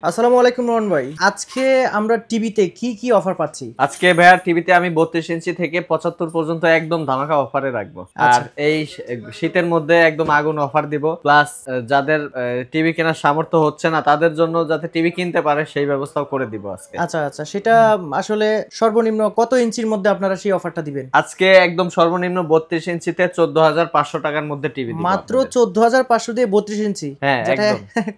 আসসালামু আলাইকুম রহমান ভাই, আজকে আমরা টিভিতে কি কি অফার পাচ্ছি? আজকে ভাইয়া টিভিতে আমি 32 ইঞ্চি থেকে 75 পর্যন্ত একদম ধামাকা অফারে রাখবো। আর এই শীতের মধ্যে একদম আগুন অফার দিব। প্লাস যাদের টিভি কেনার সামর্থ্য হচ্ছে না তাদের জন্য যাতে টিভি কিনতে পারে সেই ব্যবস্থাও করে দিব আজকে। আচ্ছা আচ্ছা, সেটা আসলে সর্বনিম্ন কত ইঞ্চির মধ্যে আপনারা সেই অফারটা দিবেন? আজকে একদম সর্বনিম্ন 32 ইঞ্চিতে 14,500 টাকার মধ্যে টিভি দিব। মাত্র 14,500 দিয়ে 32 ইঞ্চি? হ্যাঁ, যেটা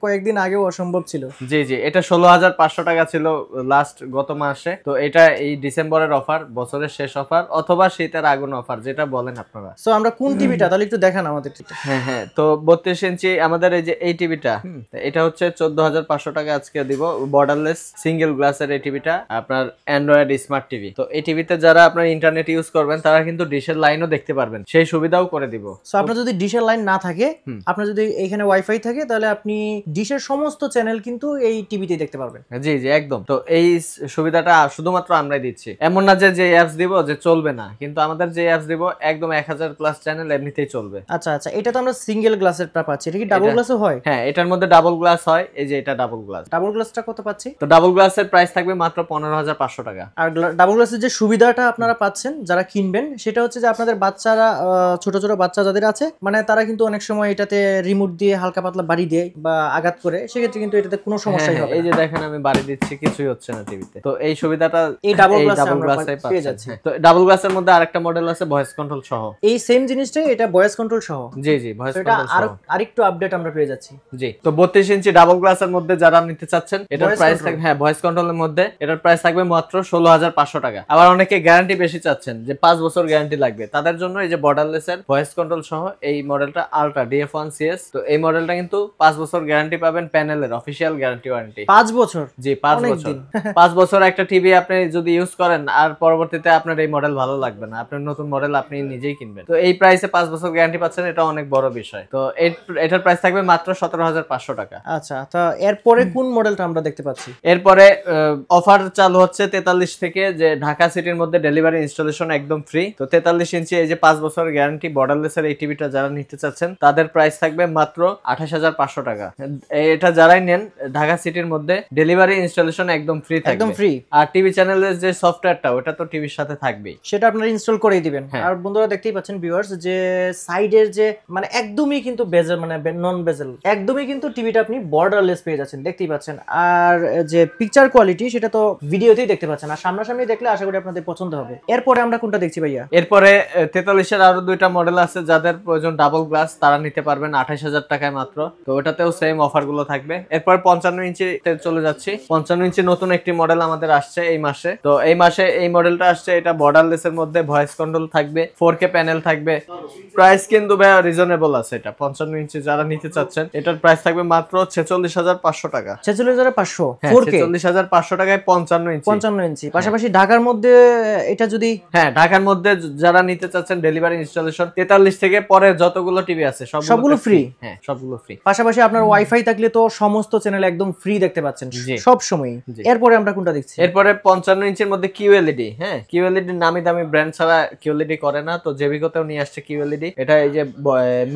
কয়েকদিন আগেও অসম্ভব ছিল। জি জি, এটা 16,500 টাকা ছিল লাস্ট গত মাসে। তো এটা এই ডিসেম্বরের অফার, বছরের শেষ অফার অথবা শীতের আগুন অফার, যেটা বলেন আপনারা। সো আমরা কোন টিভিটা তাহলে একটু দেখান আমাদের। হ্যাঁ হ্যাঁ, তো 32 ইঞ্চি আমাদের এই যে এই টিভিটা, এটা হচ্ছে 14,500 টাকা আজকে দিব। বর্ডারলেস সিঙ্গেল গ্লাসের এই টিভিটা, আপনার অ্যান্ড্রয়েড স্মার্ট টিভি। তো এই টিভিতে যারা আপনার ইন্টারনেট ইউজ করবেন তারা কিন্তু ডিশের লাইনও দেখতে পারবেন, সেই সুবিধাও করে দিব। সো আপনার যদি ডিশের লাইন না থাকে, আপনার যদি এখানে ওয়াইফাই থাকে, তাহলে আপনি ডিশের সমস্ত চ্যানেল কিন্তু এই টিভিতে দেখতে পারবেন। জি জি একদম। তো এই সুবিধাটা শুধুমাত্র আমরাই দিচ্ছি। এমন না যে অ্যাপস দিব যে চলবে না, কিন্তু আমাদের যে অ্যাপস দিব একদম 1000 প্লাস চ্যানেল এমনিতেই চলবে। আচ্ছা আচ্ছা, এটা তো আমরা সিঙ্গেল গ্লাসের পাচ্ছি, এটা কি ডাবল গ্লাসও হয়? হ্যাঁ, এটার মধ্যে ডাবল গ্লাস হয়। এই যে এটা ডাবল গ্লাস। ডাবল গ্লাসটা কত পাচ্ছি? তো ডাবল গ্লাসের প্রাইস থাকবে মাত্র 15,500 টাকা। আর ডাবল গ্লাসের যে সুবিধাটা আপনারা পাচ্ছেন যারা কিনবেন, সেটা হচ্ছে যে আপনাদের বাচ্চারা, ছোট ছোট বাচ্চা যাদের আছে, মানে তারা কিন্তু অনেক সময় এটাতে রিমোট দিয়ে হালকা পাতলা বাড়ি দেয় বা আঘাত করে, সেক্ষেত্রে কিন্তু এটাতে কোনো সমস্যাই হবে না। এই যে দেখেন আমি বাড়ি দিচ্ছি, কিছুই হচ্ছে না টিভিতে। তো এই সুবিধাটা এই ডাবল গ্লাসে পেয়ে যাচ্ছে। তো ডাবল গ্লাসের মধ্যে আরেকটা মডেল আছে ভয়েস কন্ট্রোল সহ। এই সেম জিনিসটাই, এটা ভয়েস কন্ট্রোল সহ। জি জি, ভয়েস কন্ট্রোল সহ। আরেকটু আপডেট আমরা পেয়ে যাচ্ছি। জি, তো 32 ইঞ্চি ডাবল গ্লাসের মধ্যে যারা নিতে চাচ্ছেন, এটার প্রাইস থাকবে, হ্যাঁ ভয়েস কন্ট্রোলের মধ্যে এটার প্রাইস থাকবে মাত্র 16,500 টাকা। আবার অনেকে গ্যারান্টি বেশি চাচ্ছেন, যে 5 বছর গ্যারান্টি লাগবে, তাদের জন্য এই যে বর্ডারলেসের ভয়েস কন্ট্রোল সহ এই মডেলটা আলট্রা DF1 CS। তো এই মডেলটা কিন্তু 5 বছর গ্যারান্টি পাবেন, প্যানেলের অফিশিয়াল গ্যারান্টি ওয়ারেন্টি 5 বছর। জি 5 বছর। 5 বছর একটা টিভি আপনি যদি ইউজ করেন আর পরবর্তীতে আপনার এই মডেল ভালো লাগবে না, আপনার নতুন মডেল আপনি নিজেই কিনবেন। তো এই প্রাইসে 5 বছর গ্যারান্টি পাচ্ছেন, এটা অনেক বড় বিষয়। তো এটার প্রাইস থাকবে মাত্র 17,500 টাকা। আচ্ছা, তো এরপরে কোন মডেলটা আমরা দেখতে পাচ্ছি? এরপরে অফার চালু হচ্ছে 43 থেকে, যে ঢাকা সিটির মধ্যে ডেলিভারি ইনস্টলেশন একদম ফ্রি। তো 43 ইঞ্চি এই যে 5 বছর গ্যারান্টি বর্ডারলেসের এই টিভিটা যারা নিতে চাচ্ছেন তাদের প্রাইস থাকবে মাত্র 28,500 টাকা। এটা যারাই নেন ঢাকা সিটির মধ্যে ডেলিভারি ইনস্টলেশন একদম ফ্রি থাকবে, একদম ফ্রি। আর টিভি চ্যানেলের যে সফটওয়্যারটা ওটা তো টিভির সাথে থাকবেই, সেটা আপনারা ইনস্টল করেই দিবেন। আর বন্ধুরা দেখতেই পাচ্ছেন ভিউয়ার্স, যে সাইডের যে মানে একদমই কিন্তু বেজেল, মানে নন বেজেল, একদমই কিন্তু টিভিটা আপনি বর্ডারলেস পেয়ে যাচ্ছেন, দেখতেই পাচ্ছেন। আর যে পিকচার কোয়ালিটি সেটা তো ভিডিওতেই দেখতে পাচ্ছেন, আর সামনাসামনি দেখলে আশা করি আপনাদের পছন্দ হবে। এরপরে আমরা কোনটা দেখছি ভাইয়া? এরপরে 43 এর আরো দুইটা মডেল আছে, যাদের প্রয়োজন ডাবল গ্লাস তারা নিতে পারবেন 28,000 টাকায় মাত্র। তো ওটাতেও সেম অফার গুলো থাকবে। এরপর 55 ইঞ্চিতে চলে যাচ্ছি। 55 ইঞ্চি নতুন একটি মডেল আমাদের আসছে এই মাসে। তো এই মাসে এই মডেলটা আসছে, এটা বর্ডারলেস এর মধ্যে ভয়েস কন্ট্রোল থাকবে, 4K প্যানেল থাকবে। প্রাইস কিন্তু ভাই রিজনেবল আছে। এটা 55 ইঞ্চি যারা নিতে চাচ্ছেন এটার প্রাইস থাকবে মাত্র 46,500 টাকা। 46,500 4K, 46,500 টাকায় 55 ইঞ্চি। পাশাপাশি ঢাকার মধ্যে এটা যদি, হ্যাঁ ঢাকার মধ্যে যারা নিতে চাচ্ছেন ডেলিভারি ইনস্টলেশন 43 থেকে পরে যতগুলো টিভি আছে সবগুলো ফ্রি। হ্যাঁ, সবগুলো ফ্রি। পাশাপাশি আপনার ওয়াইফাই থাকলে তো সমস্ত চ্যানেল একদম ফ্রি দেখতে পাচ্ছেন সব সময়। এরপরে আমরা কোনটা দেখছি? এরপরে 55 ইঞ্চির মধ্যে QLED। হ্যাঁ, QLED নামি দামি ব্র্যান্ড ছাড়া QLED করে না। তো জেবিকোতেও নিয়ে আসছে QLED। এটা এই যে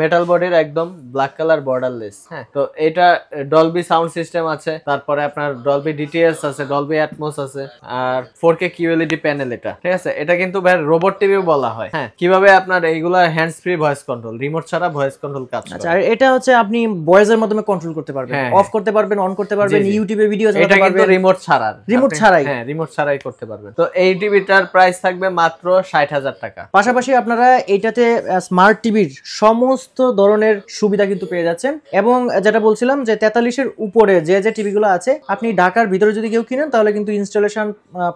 মেটাল বডির একদম ব্ল্যাক কালার বর্ডারলেস। হ্যাঁ, তো এটা ডলবি সাউন্ড সিস্টেম আছে, তারপরে আপনার ডলবি DTS আছে, ডলবি অ্যাটমস আছে, আর 4K QLED প্যানেল। এটা ঠিক আছে, এটা কিন্তু ভাই রোবট টিভিও বলা হয়। হ্যাঁ, কিভাবে আপনার এইগুলা hands free voice control, remote ছাড়া ভয়েস কন্ট্রোল কাজ করে। আচ্ছা, আর এটা হচ্ছে আপনি ভয়েসের মাধ্যমে কন্ট্রোল করতে পারবেন, অফ করতে পারবেন, অন করতে পারবেন, ইউটিউবে ভিডিও চালাতে পারবেন। এটা কিন্তু রিমোট ছাড়াই। হ্যাঁ, রিমোট ছাড়াই করতে পারবেন। তো এই টিভিটার প্রাইস থাকবে মাত্র 60,000 টাকা। পাশাপাশি আপনারা এটাতে স্মার্ট টিভির সমস্ত ধরনের সুবিধা কিন্তু পেয়ে যাচ্ছেন। এবং যেটা বলছিলাম যে 43 এর উপরে যে যে টিভিগুলো আছে, আপনি ঢাকার ভিতরে যদি কেউ কিনেন তাহলে কিন্তু ইনস্টলেশন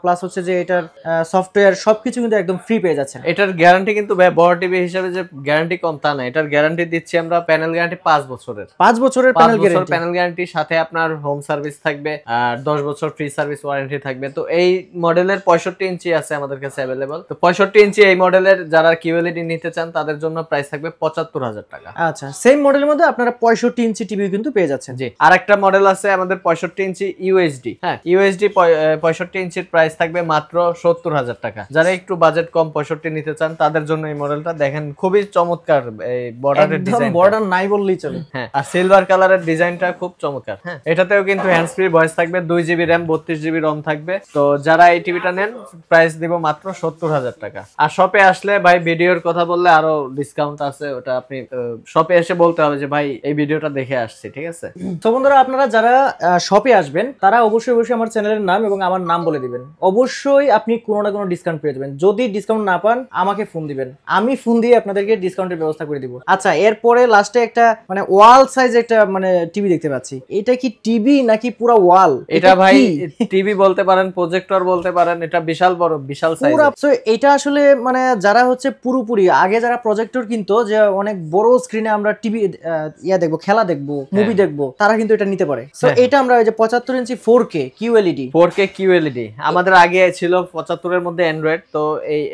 প্লাস হচ্ছে যে এটার সফটওয়্যার সবকিছু কিন্তু একদম ফ্রি পেয়ে যাচ্ছেন। এটার গ্যারান্টি কিন্তু বড় টিভি হিসেবে যে গ্যারান্টি কম তা না, এটার গ্যারান্টি দিচ্ছি আমরা প্যানেল গ্যারান্টি 5 বছরের। 5 বছরের প্যানেল গ্যারান্টির সাথে আপনার হোম সার্ভিস থাকবে আর 10 বছর ফ্রি সার্ভিস ওয়ারেন্টি থাকবে। তো এই মডেলের 65 ইঞ্চি আছে আমাদের কাছে अवेलेबल। তো 65 ইঞ্চি এই মডেলের যারা QLED নিতে চান তাদের জন্য প্রাইস থাকবে 75,000 টাকা। আচ্ছা, সেম মডেলের মধ্যে আপনারা 65 ইঞ্চি টিভি কিন্তু পেয়ে যাচ্ছেন। জি, আরেকটা মডেল আছে আমাদের 65 ইঞ্চি UHD। হ্যাঁ, UHD 65 ইঞ্চির প্রাইস থাকবে মাত্র 70,000 টাকা। যারা একটু বাজেট কম 65 নিতে চান তাদের জন্য এই মডেলটা দেখেন, খুবই চমৎকার। এই বর্ডারের ডিজাইন, বর্ডার নাই বললেই চলে। হ্যাঁ, আর সিলভার কালারের ডিজাইনটা খুব চমৎকার। হ্যাঁ, এটাতে সাথেও কিন্তু হ্যান্ডস ফ্রি ভয়েস থাকবে, 2 GB র্যাম 32 GB রম থাকবে। তো যারা এই টিভিটা নেন প্রাইস দিব মাত্র 70,000 টাকা। আর শপে আসলে ভাই ভিডিওর কথা বললে আরো ডিসকাউন্ট আছে, ওটা আপনি শপে এসে বলতে হবে যে ভাই এই ভিডিওটা দেখে আসছি, ঠিক আছে? তো বন্ধুরা আপনারা যারা শপে আসবেন তারা অবশ্যই আমার চ্যানেলের নাম এবং আমার নাম বলে দিবেন, অবশ্যই আপনি কোনো না কোনো ডিসকাউন্ট পেয়ে যাবেন। যদি ডিসকাউন্ট না পান আমাকে ফোন দিবেন, আমি ফোন দিয়ে আপনাদেরকে ডিসকাউন্টের ব্যবস্থা করে দিব। আচ্ছা, এরপরে লাস্টে একটা মানে ওয়াল সাইজ একটা মানে টিভি দেখতে পাচ্ছি, এটা কি টিভি নাকি পুরো ওয়াল? এটা ভাই টিভি বলতে পারেন, প্রজেক্টর বলতে পারেন, এটা বিশাল বড় বিশাল সাইজ। সো এটা আসলে মানে যারা হচ্ছে পুরোপুরি আগে যারা প্রজেক্টর কিনতো যে অনেক বড় স্ক্রিনে আমরা টিভি দেখবো, খেলা দেখবো, মুভি দেখবো, তারা কিন্তু এটা নিতে পারে। সো এটা আমরা ওই যে 75 ইঞ্চি 4K QLED আমাদের আগে ছিল 75 এর মধ্যে অ্যান্ড্রয়েড, তো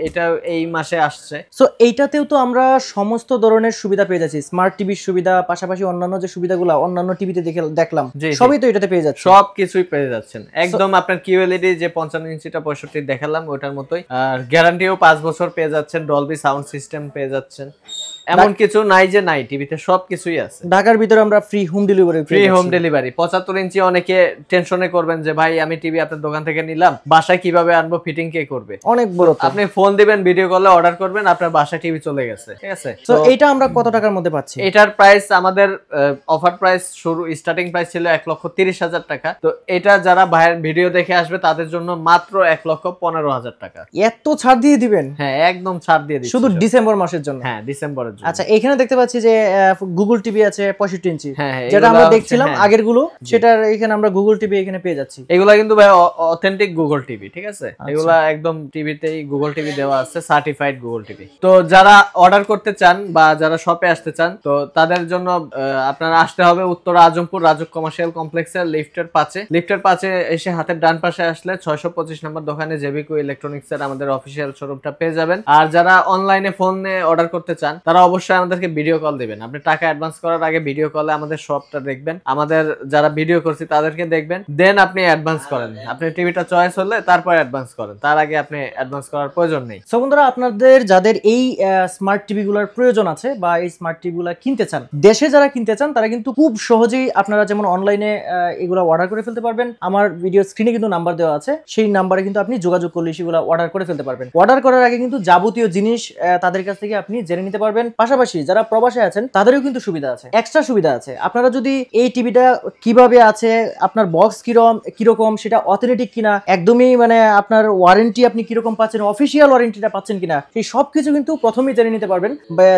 এটা এই মাসে আসছে। সো এইটাতেও তো আমরা সমস্ত ধরনের সুবিধা পেয়ে যাচ্ছি, স্মার্ট টিভির সুবিধা, পাশাপাশি অন্যান্য যে সুবিধাগুলো অন্যান্য টিভিতে দেখলাম সবই তো এটাতে পেয়ে যাচ্ছে, সবকিছুই পেয়ে যাচ্ছেন একদম। আপনার QLED যে 55 ইঞ্চিটা 65 দেখালাম ওটার মতোই, আর গ্যারান্টিও 5 বছর পেয়ে যাচ্ছেন, ডলবি সাউন্ড সিস্টেম পেয়ে যাচ্ছেন। এমন কিছু নাই যে নাই, টিভিতে সবকিছুই আছে। ঢাকার ভিতরে আমরা ফ্রি হোম ডেলিভারি 75 ইঞ্চি। অনেকে টেনশনে করবেন যে ভাই আমি টিভি আপনার দোকান থেকে নিলাম, বাসায় কিভাবে আনবো, ফিটিং কে করবে? অনেক বড়। আপনি ফোন দিবেন, ভিডিও কলে অর্ডার করবেন, আপনার বাসায় টিভি চলে গেছে, ঠিক আছে? তো এটা আমরা কত টাকার মধ্যে পাচ্ছি? এটার প্রাইস আমাদের অফার প্রাইস শুরু স্টার্টিং প্রাইস ছিল 1,30,000 টাকা। তো এটা যারা ভাইয়ের ভিডিও দেখে আসবে তাদের জন্য মাত্র 1,15,000 টাকা। এত ছাড় দিয়ে দিবেন? হ্যাঁ, একদম ছাড় দিয়ে দিচ্ছি শুধু ডিসেম্বর মাসের জন্য। হ্যাঁ, ডিসেম্বরের জন্য। আচ্ছা, এখানে দেখতে পাচ্ছি যে গুগল টিভি আছে 65 ইঞ্চি, হ্যাঁ, যেটা আমরা দেখছিলাম আগের গুলো, সেটার এখানে আমরা গুগল টিভি এখানে পেয়ে যাচ্ছি। এগুলা কিন্তু ভাই অথেন্টিক গুগল টিভি, ঠিক আছে? এগুলা একদম টিভিতেই গুগল টিভি দেওয়া আছে, সার্টিফাইড গুগল টিভি। তো যারা অর্ডার করতে চান বা যারা শপে আসতে চান, তো তাদের জন্য আপনারা আসতে হবে উত্তরা আজমপুর রাজুক কমার্শিয়াল কমপ্লেক্সের লিফটের পাশে এসে হাতের ডান পাশে আসলে 625 নম্বর দোকানে জেবিকো ইলেকট্রনিক্স এর আমাদের অফিসিয়াল শোরুমটা পেয়ে যাবেন। আর যারা অনলাইনে ফোনে অর্ডার করতে চান তারা অবশ্যই আমাদেরকে ভিডিও কল দিবেন। আপনি টাকা অ্যাডভান্স করার আগে ভিডিও কলে আমাদের শপটা দেখবেন, আমাদের যারা ভিডিও করছি তাদেরকে দেখবেন, দেন আপনি অ্যাডভান্স করেন। আপনি টিভিটা চয়েস হলে তারপর অ্যাডভান্স করেন, তার আগে আপনি অ্যাডভান্স করার প্রয়োজন নেই। সো বন্ধুরা, আপনাদের যাদের এই স্মার্ট টিভি গুলোর প্রয়োজন আছে বা এই স্মার্ট টিভি গুলা কিনতে চান, দেশে যারা কিনতে চান তারা কিন্তু খুব সহজেই আপনারা যেমন অনলাইনে এগুলো অর্ডার করে ফেলতে পারবেন। আমার ভিডিও স্ক্রিনে কিন্তু নাম্বার দেওয়া আছে, সেই নাম্বারে কিন্তু আপনি যোগাযোগ করলে সেগুলো অর্ডার করে ফেলতে পারবেন। অর্ডার করার আগে কিন্তু যাবতীয় জিনিস তাদের কাছ থেকে আপনি জেনে নিতে পারবেন। পাশাপাশি যারা প্রবাসে আছেন তাদেরও কিন্তু সুবিধা আছে, এক্সট্রা সুবিধা আছে। আপনারা যদি এই টিভিটা কিভাবে আছে, আপনার বক্স কিরকম, সেটা অথেন্টিক কিনা, একদমই মানে আপনার ওয়ারেন্টি আপনি কিরকম পাচ্ছেন, অফিসিয়াল ওয়ারেন্টিটা পাচ্ছেন কিনা, সেই সবকিছু কিন্তু প্রথমেই জেনে নিতে পারবেন।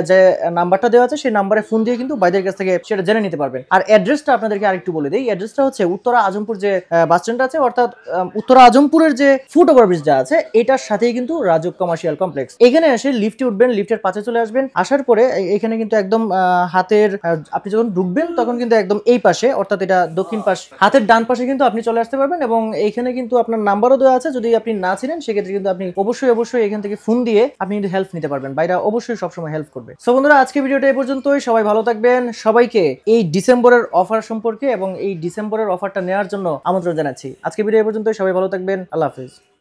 যে নাম্বারটা দেওয়া আছে সেই নাম্বারে ফোন দিয়ে কিন্তু বাইদের কাছ থেকে সেটা জেনে নিতে পারবেন। আর অ্যাড্রেসটা আপনাদেরকে আরেকটু বলে দিই, অ্যাড্রেসটা হচ্ছে উত্তরা আজমপুর যে বাস স্ট্যান্ড আছে, অর্থাৎ উত্তরা আজমপুরের যে ফুট ওভার ব্রিজটা আছে এটার সাথেই কিন্তু রাজুক কমার্শিয়াল কমপ্লেক্স। এখানে এসে লিফটে উঠবেন, লিফটের পাশে চলে আসবেন, আসার পরে এখানে কিন্তু একদম হাতের আপনি যখন ঢুকবেন তখন কিন্তু একদম এই পাশে, অর্থাৎ এটা দক্ষিণ পাশ, হাতের ডান পাশে কিন্তু আপনি চলে আসতে পারবেন। এবং এইখানে কিন্তু আপনার নাম্বারও দেওয়া আছে, যদি আপনি না চিনেন সেক্ষেত্রে কিন্তু আপনি অবশ্যই এখান থেকে ফোন দিয়ে আপনি কিন্তু হেল্প নিতে পারবেন। বাইরে অবশ্যই সবসময় হেল্প করবে। সো বন্ধুরা, আজকে ভিডিওটা এই পর্যন্তই। সবাই ভালো থাকবেন। সবাইকে এই ডিসেম্বরের অফার সম্পর্কে এবং এই ডিসেম্বরের অফারটা নেওয়ার জন্য আমন্ত্রণ জানাচ্ছি। আজকে ভিডিও এই পর্যন্তই। সবাই ভালো থাকবেন। আল্লাহ হাফেজ।